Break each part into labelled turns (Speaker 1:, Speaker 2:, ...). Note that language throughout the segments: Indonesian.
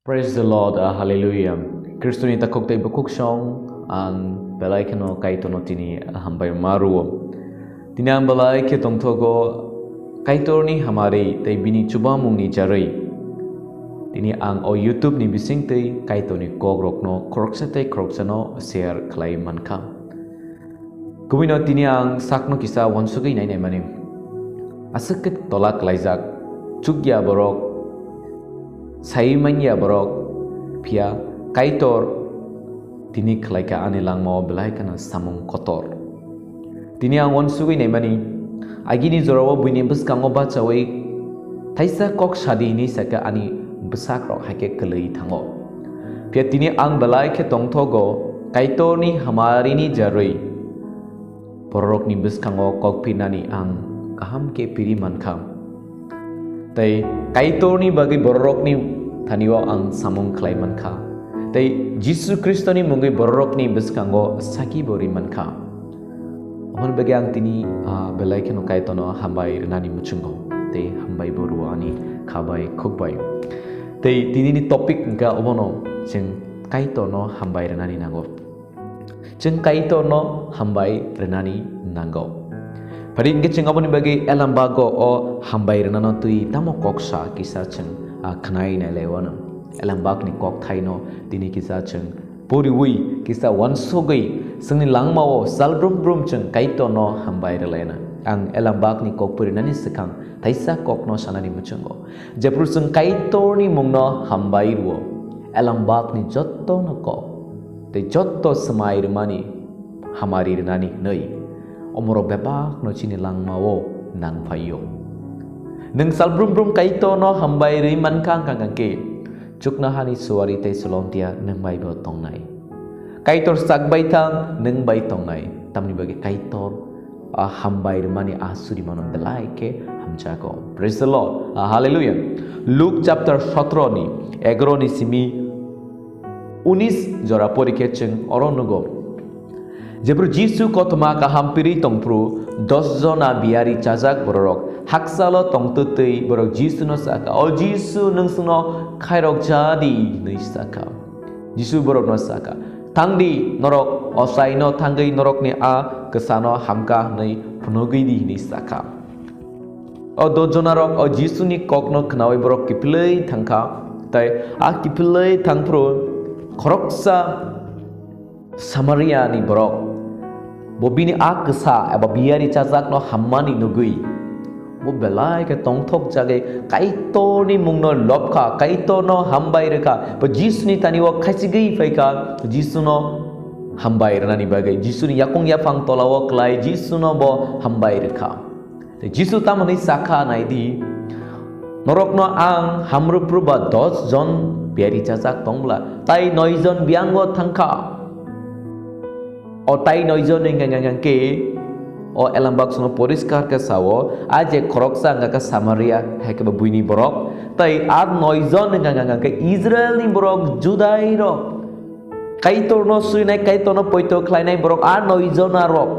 Speaker 1: Praise the Lord, hallelujah. Kristo ni takok tay bukuk song ang balay kano kay tono tini hambay maruo. Tini ang balay ke tongtogo kay torni hamari tay bini chuba mung ni jaray. Tini ang o YouTube ni bising tay kay toni kogrok no kroksa tay kroksa no share klay man ka. Kumino tini ang sakno kisa wansugay nay manim. Asakit tolak laizak chugya borok Saimanya borok pia kaitor tini kelaika anilang mau belai kana samung kotor. Tini ang wansugay na mani agini zorawa buini beskang obat cawai taisa kok shadi ini saka ani besak rok hake kelei thango. Pia tini ang belai ke tongtogo kaitor ni hamari ni jarui borok ni beskango kok pinani ang kaham ke piri mankam. Tai kaitor ni bagi borok ni taniwa ang samung klay man ka. Tai Jisu Kristo ni munggi borok ni beskango saki bori man ka. Aman bagi ang tini belai keno kaito no hambay nani muchungo. Tai hambay boru ani kabay kukbay. Tai tini ni topik nga obono jeng kaito no hambay nani nango. Jeng kaito no hambay nani nango. Pari inge ceng aboni bagi elam bago o hambay renano tui tamo koksa kisah ceng kanai na lewana elam bag ni kok thai no tini kisah ceng puri wui kisah wansogay sengni langmao salbrum brum ceng kaito no hambay relena ang elam bag ni kok puri nani sekang taisa kok no sanani mucungo japru seng kaito ni mungno hambay ruo elam bag ni jotto no kok te jotto semai remani hamari renani nei omoro bebak no chini lang mawo nang payo neng salbrum brum kaito no hambay ri man kang ke chukna hani suwari te solong tia neng bai bo tong nai kaitor sak bai tang neng bai tong nai tamni bagi kaitor hambay ri mani asuri manon belai ke hamcha ko praise the Lord hallelujah. Luke chapter 17 ni 11 ni simi 19 jora porike cheng oronugo Jepru Jisu kotma ka hampiri tongpru 10 jona biari chajak borok haksalo tongtutei borok Jisu no saka o Jisu nungsno khairok jadi nei saka Jisu borok no saka tangdi norok osaino tangai norok ni a kesano hamka nei pnogi di nei saka o 10 jona rok o Jisu ni kokno knawi borok kiplei thangka tai a kiplei thangpru khoroksa Samaria ni borok bobini aksa aba biari chazak no hammani nugui bo belai ke tongthok jage kaito ni mungno lopka kaito no hambai reka bo Jisu ni taniwa khachigei faika Jisu no hambai rani bagai Jisu ni yakong yapang tolawo klai Jisu no bo hambai reka Jisu tamani saka naidi norok no ang hamru pruba 10 jon biari chazak tongla tai 9 jon biango thangka o tai noijon ngang ke o elambak sono poriskar ka sawo aje khoroksa nga ka Samaria heke buini borok tai ad noijon ngang ke Israel ni borok Judai rok kaitor no suinai kaitor no poito khlainai borok ad noijon arok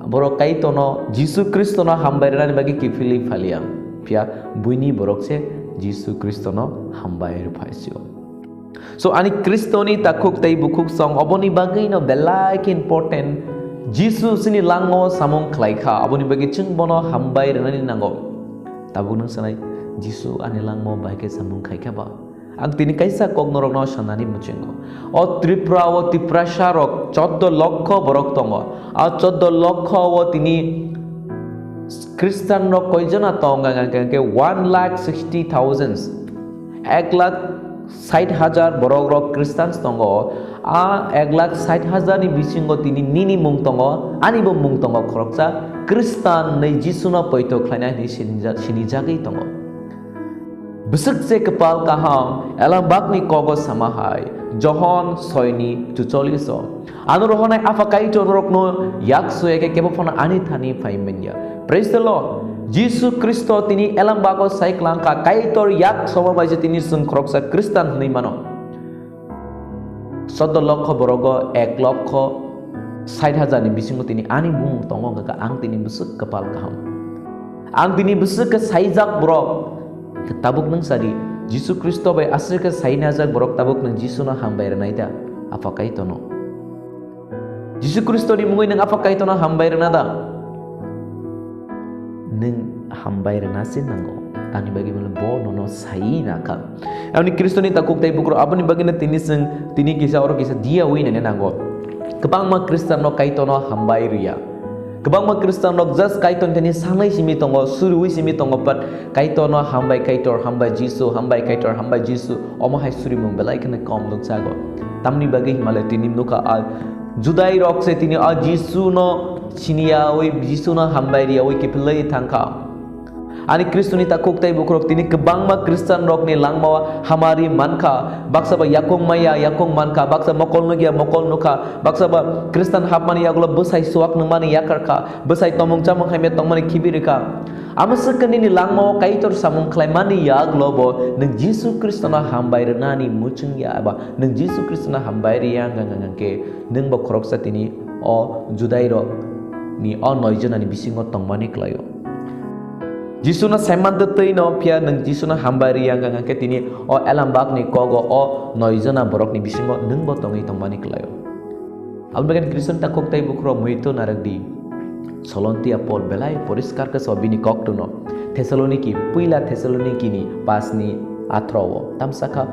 Speaker 1: borok kaitor no Jisu Kristo no hambairana bagi kifili phaliam pia buini borok se Jisu Kristo no hambair phaisio So ani Kristoni takuk tai bukuk song oboni bagai no belai ke important Jisu sini lango samong klaika aboni bagi chung bono hambai renani nango tabu nang sanai Jisu ani lango bagai samong klaika ba ang tini kaisa kok norok no sanani muchengo o Tripura o Tiprasha rok 14 লক্ষ borok tongo a 14 লক্ষ o tini Kristen no koijona tonga ke 1,60,000 1 lakh 60,000 borok rok Kristen tongo a 1,60,000 ni bisingo tini nini mung tongo ani bo mung tongo khoroksa Kristen nei Jisu no poito khlaina ni sini jagai tongo besek se kepal kaham elam bakni kogo samahai Johon soini 44 anu rohonai afakai torok no yak soeke kebo phona ani thani faimenya praise the Lord Jisu Kristo tini elam bago saik langka kaitor yak soma baje tini sung kroksa Kristen ni mano 14 লক্ষ borogo 1 লক্ষ 60,000 ni bisingo tini ani bung tongo ga ang tini besuk kepal kaham ang tini besuk ke saizak borok ketabuk nang sadi Jisu Kristo bai asir ke saina jak borok tabuk nang Jisu na hambai renai da apa kaitono. Jisu Kristo ni mungoi nang apa kaitono hambai renada. Nang hambai renasin nanggo. Tani bagi malam bo nono saina ka. Ani Kristo ni takuk tai bukro apa ni bagi na tini kisah orang kisah dia win nene nanggo. Kebang ma Kristen no kaitono hambai ria. Kebang ma Kristen no just kaiton tani sangai simi tongo surui simi tongo pat kaitono hambai kaitor hambai Jisu hambai kaitor hambai Jisu omo hai suri mung belai kena kom luk sago. Tamni bagi himale tini nuka al judai rok se tini al Jisu no sinia oi Jisu no hambai ria oi kipilai tangka. Ani Kristo ni takuk tai bukrok tini kebang ma Kristen rok ni langmawa hamari manka baksa ba yakong maya yakong manka baksa mokol nugia mokol nuka baksa ba Kristen hapmani yagula besai suak nungmani yakarka besai tomong camong haime tongmani kibirika amasekani ni langmawa kaitor samung klaimani yaglo bo nang Jisu Kristo na hambai renani mucung ya ba nang Jisu Kristo na hambai ria ngangangke nang ba krok sa tini o judai rok ni o noijona ni bisingo tongmani klayo Jisu na seman detai no pia nang Jisu na hambari yang ngangke tini o elambak ni kogo o noizana borok ni bisingo nang botongi tongmani klayo. Al bagian Kristen takok tai bukro muito naragdi. Solontia Paul belai poriskar ke sobini kok tuno. Thessaloniki puila Thessaloniki ni pas ni atrowo. Tamsaka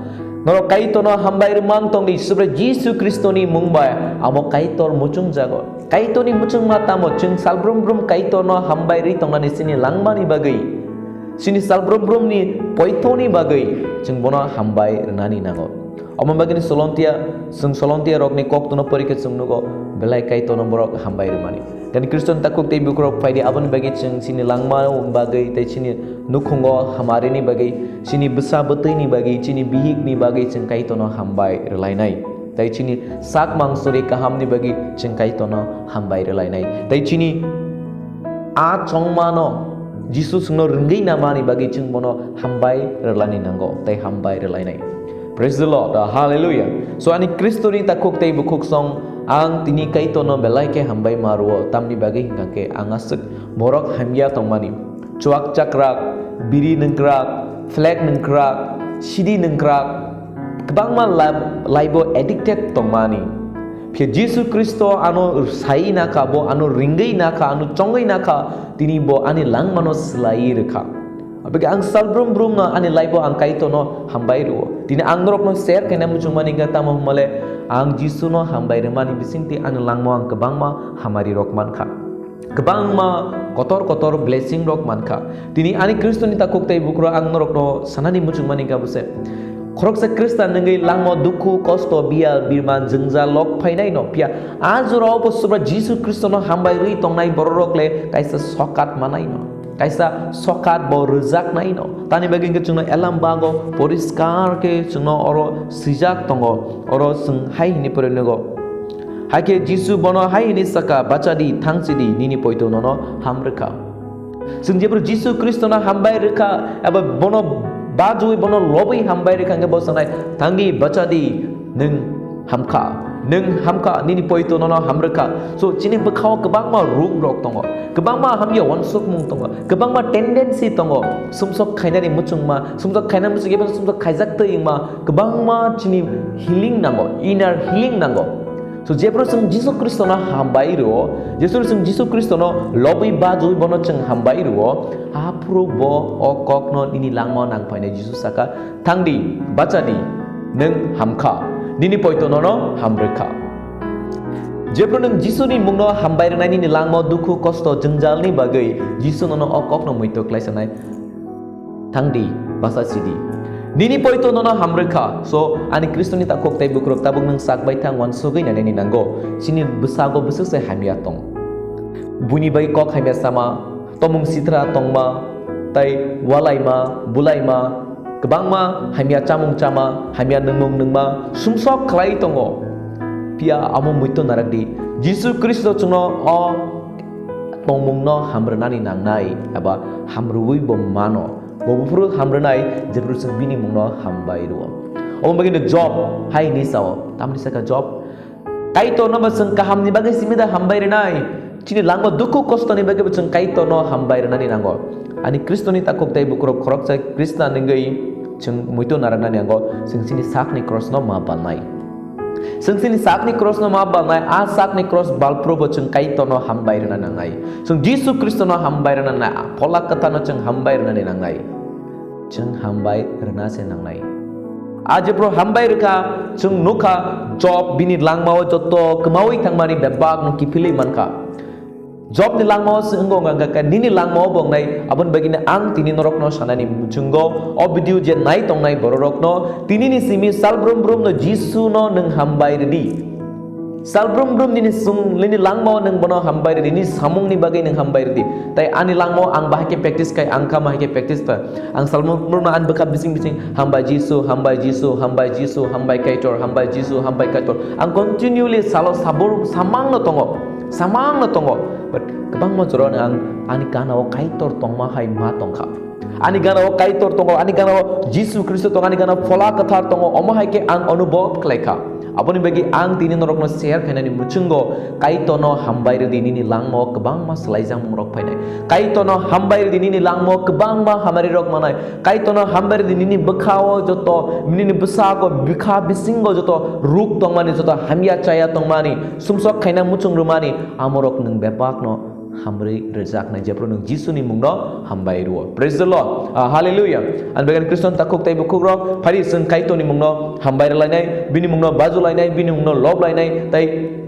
Speaker 1: noro kaito no hambai remang tong di sobre Jisu Kristo ni mungba amo kaitor mucung jago. Kaito ni mucung mata mo chung salbrum brum kaito no hambai ri tong ni sini langmani bagai. Sini salbrum brum ni poito ni bagai. Chung bono hambai renani nango. Amo bagini solontia rok ni kok tuno poriket sumnugo belai kaito no borok hambai remani. Dan Kristen takuk tei bukrok faidi aban bagi chung sini langma bagai tai sini nukhungo hamari ni bagai sini besa betai ni bagai sini bihik ni bagai chung kaito no hambai relainai. Tai chini sak mangsuri kaham ni bagi cengkai tono hambai relai nai. Tai chini a chongmano Jisu sungno rengai nama ni bagi ceng bono hambai relai nanggo. Tai hambai relai nai. Praise the Lord. Hallelujah. So ani Kristo ni takuk tai bukuk song ang tini kai tono belai ke hambai maruo tam ni bagi hingga ke angasuk borok hamya tongmani. Cuak cakrak, biri nengkrak, flag nengkrak, sidi nengkrak. Kebang ma laibo addicted tongmani. Pia Jisu Kristo anu sai naka bo anu ringai naka anu chongai naka tini bo ani lang mano selai reka. Apabila ang salbrum brum na ani laibo ang kaito no hambai ruo. Tini ang norok no share kena mucung mani gata mo male ang Jisu no hambai remani bisinti anu lang mo ang kebang ma hamari rok manka. Kebang ma kotor blessing rok manka. Tini ani Kristo ni takuk tai bukro ang norok no sanani mucung mani gabuse. Korok sa Kristen nengai langmo duku kosto bial birman jengja lok painai no pia azuro po sobra Jisu Kristo no hambai ri tong nai borok le kaisa sokat manai no kaisa sokat bo rezak nai no tani baging ke chungno elam bago poriskar ke chungno oro sijak tongo oro sung hai ni porenego hake Jisu bono hai ni saka bachadi thangchidi nini poito no hamreka sung jebro Jisu Kristo no hambai reka aba bono bajui bono lobi hambai rekang bo sanai tangi bachadi neng hamka nini poito nono hamreka so chini bekhaw kebang ma ruk rok tongo kebang ma hamya wansuk mung tongo kebang ma tendency tongo sumsok khaina ni muchung ma sumsok khaina muchung yeba sumsok khaijak teing ma kebang ma chini healing nango inner healing nango so jebro sung Jisu Kristo na hambai ro Jisu Kristo no lobi bajui bono cheng hambai ro apro bo okok no nini langmo nang paine Jisu saka tangdi bachadi neng hamka nini poito no hamreka jebro neng Jisu ni mungno hambai renai nini langmo duku kosto jengjal ni bagai Jisu no okok no muito klaisanai tangdi basa sidi nini poito nono hamreka so ani Kristo ni takok tai bukrok tabung nang sakbai tang wan sugai na nini nanggo sini besago besuk se hamya tong buni bai kok hamya sama tomung sitra tongma tai walaima bulaima kebangma hamya camung cama hamya nengmung nengma sumsok klai tongo pia amo muito naradi Jisu Kristo chungno o tongmung no hamrenani nangnai aba hamruwi bom mano Bobufru hamrenai jebru bini mungno hambai ruo. Om bagin job hai ni sao tam ni saka job. Kaito no baseng kaham ni bagai simida hambai renai. Chini langgo duku kosto ni bagai baseng kaito no hambai renani nango. Ani Kristo ni takok tai bukro korok sa Krista nengai chung muito narana niango sing sakni cross no ma balnai sing sakni cross no ma balnai a sakni cross balprobo chung kai tono hambai rana nangai chung Jisu Kristo no hambai rana na pola kata no chung hambai rana nangai chung hambai rana se nangai aje pro hambai reka chung nuka job bini langmao joto kemawi thangmani bebak nung kipili manka job ni langmao senggo ngangka nini langmao bong nai abon bagina ang tini norok no sanani chunggo obidiu je nai tong nai bororok no tini ni simi salbrum brum no Jisu no nung hambai redi salbrum brum nini sung lini langmao nung bono hambai redi ni samung ni bagai nung hambai redi tai ani langmao ang bahake practice kai angka bahake practice ta ang salbrum brum na an bekap bising hambai Jisu hambai Jisu hambai Jisu hambai kaitor hambai Jisu hambai kaitor ang continually salo sabur samang no tongo but kabang mo joron ang ani kana o kaitor tongma hai ma tongkha ani gana o kaitor tongo ani gana o Jisu Kristo tong ani gana fola katha tongo omo hai ke ang anubhav klaika aponi bagi ang tini norok no share khainani muchungo kaitono hambai re dini ni langmo kabang ma slaijang murok phainai kaitono hambai re dini ni langmo kabang ma hamari rok manai kaitono hambai re dini ni bakhao joto mini basa ko bikha bisingo joto ruk tongmani joto hamya chaya tongmani sumsok khaina muchung rumani amorok nung bepak no hamri rejak na japro nung Jisu ni mungno hambai ruo praise the Lord hallelujah an bagan Kriston takuk tai bukuk ro phari sung kaito ni mungno hambai lainai bini mungno baju lainai bini mungno lob lainai tai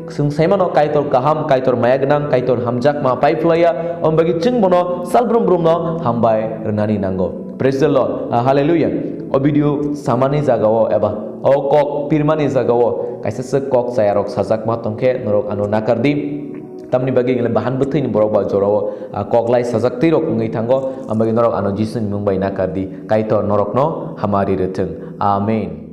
Speaker 1: sung saimano kaitor kaham kaitor mayagnang kaitor hamjak ma pai flaya om bagi chung bono salbrum brum no hambai renani nango praise the Lord hallelujah obidio samani jagao eba o kok pirmani jagao kaisa se kok sayarok sajak ma tongke norok anu nakardi tamni bagi ngele bahan bethi ni borok ba joro koklai sajak tirok ngai thango ambagi norok anu Jisu ni mungbai nakardi kaitor norok no hamari reteng amen